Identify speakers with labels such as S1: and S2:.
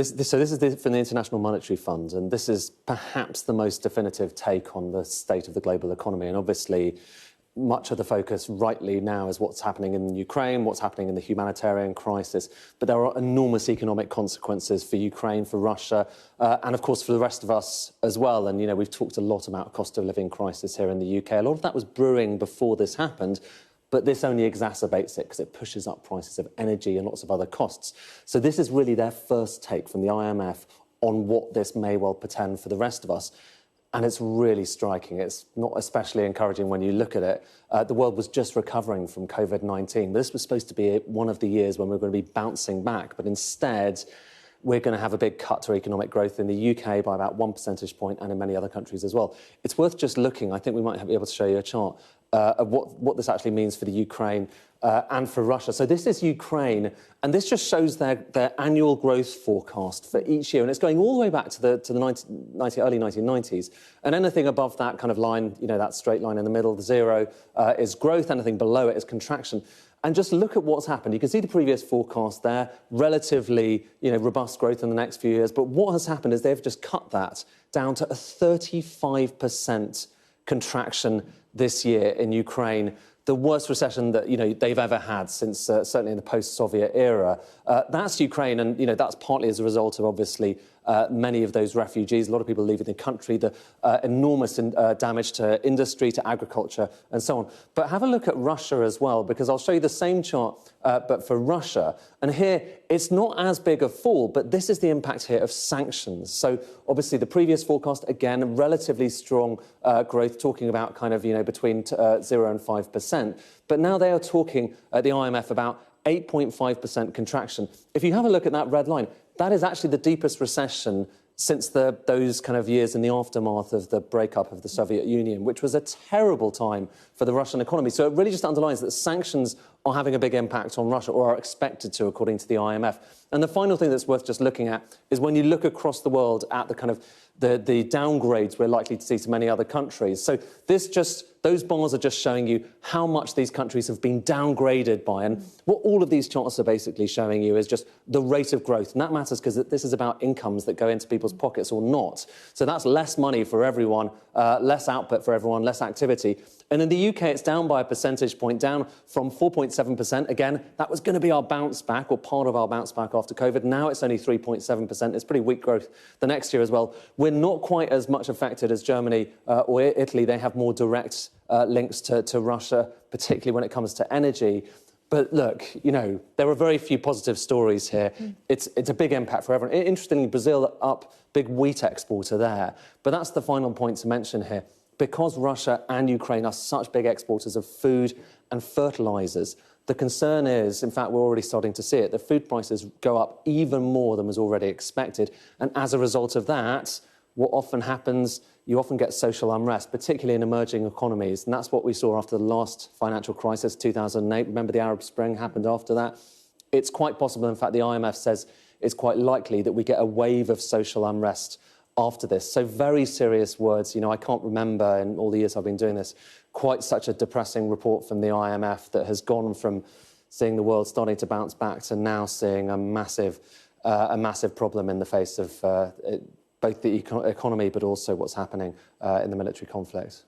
S1: So this is from the International Monetary Fund, and this is perhaps the most definitive take on the state of the global economy. And obviously, much of the focus rightly now is what's happening in Ukraine, what's happening in the humanitarian crisis. But there are enormous economic consequences for Ukraine, for Russia, and of course for the rest of us as well. And, you know, we've talked a lot about cost of living crisis here in the UK. A lot of that was brewing before this happened. But this only exacerbates it because it pushes up prices of energy and lots of other costs. So this is really their first take from the IMF on what this may well portend for the rest of us. And it's really striking. It's not especially encouraging when you look at it. The world was just recovering from COVID-19. This was supposed to be one of the years when we were going to be bouncing back. But instead, we're going to have a big cut to economic growth in the UK by about 1 percentage point and in many other countries as well. It's worth just looking. I think we might be able to show you a chart of what this actually means for the Ukraine and for Russia. So this is Ukraine, and this just shows their annual growth forecast for each year, and it's going all the way back to the early 1990s. And anything above that kind of line, you know, that straight line in the middle, the zero, is growth. Anything below it is contraction. And just look at what's happened. You can see the previous forecast there, relatively, you know, robust growth in the next few years. But what has happened is they've just cut that down to a 35% contraction this year in Ukraine, the worst recession that, you know, they've ever had since certainly in the post-Soviet era. That's Ukraine, and, you know, that's partly as a result of, obviously, many of those refugees, a lot of people leaving the country, the enormous damage to industry, to agriculture, and so on. But have a look at Russia as well, because I'll show you the same chart, but for Russia. And here, it's not as big a fall, but this is the impact here of sanctions. So, obviously, the previous forecast, again, relatively strong growth, talking about kind of, you know, between 0 and 5%. But now they are talking at the IMF about 8.5% contraction. If you have a look at that red line, that is actually the deepest recession since those kind of years in the aftermath of the breakup of the Soviet Union, which was a terrible time for the Russian economy. So it really just underlines that sanctions are having a big impact on Russia, or are expected to, according to the IMF. And the final thing that's worth just looking at is when you look across the world at the kind of the downgrades we're likely to see to many other countries. So those bars are just showing you how much these countries have been downgraded by. And what all of these charts are basically showing you is just the rate of growth. And that matters because this is about incomes that go into people's pockets or not. So that's less money for everyone, less output for everyone, less activity. And in the UK, it's down by a percentage point, down from 4.7%. Again, that was going to be our bounce back, or part of our bounce back after COVID. Now it's only 3.7%. It's pretty weak growth the next year as well. We're not quite as much affected as Germany or Italy. They have more direct links to Russia, particularly when it comes to energy. But look, you know, there are very few positive stories here. It's a big impact for everyone. Interestingly, Brazil up, big wheat exporter there. But that's the final point to mention here. Because Russia and Ukraine are such big exporters of food and fertilisers, the concern is, in fact, we're already starting to see it, the food prices go up even more than was already expected. And as a result of that, what often happens, you often get social unrest, particularly in emerging economies. And that's what we saw after the last financial crisis, 2008. Remember, the Arab Spring happened after that. It's quite possible, in fact, the IMF says it's quite likely that we get a wave of social unrest after this. So very serious words. You know, I can't remember in all the years I've been doing this quite such a depressing report from the IMF that has gone from seeing the world starting to bounce back to now seeing a massive problem in the face of both the economy but also what's happening in the military conflict.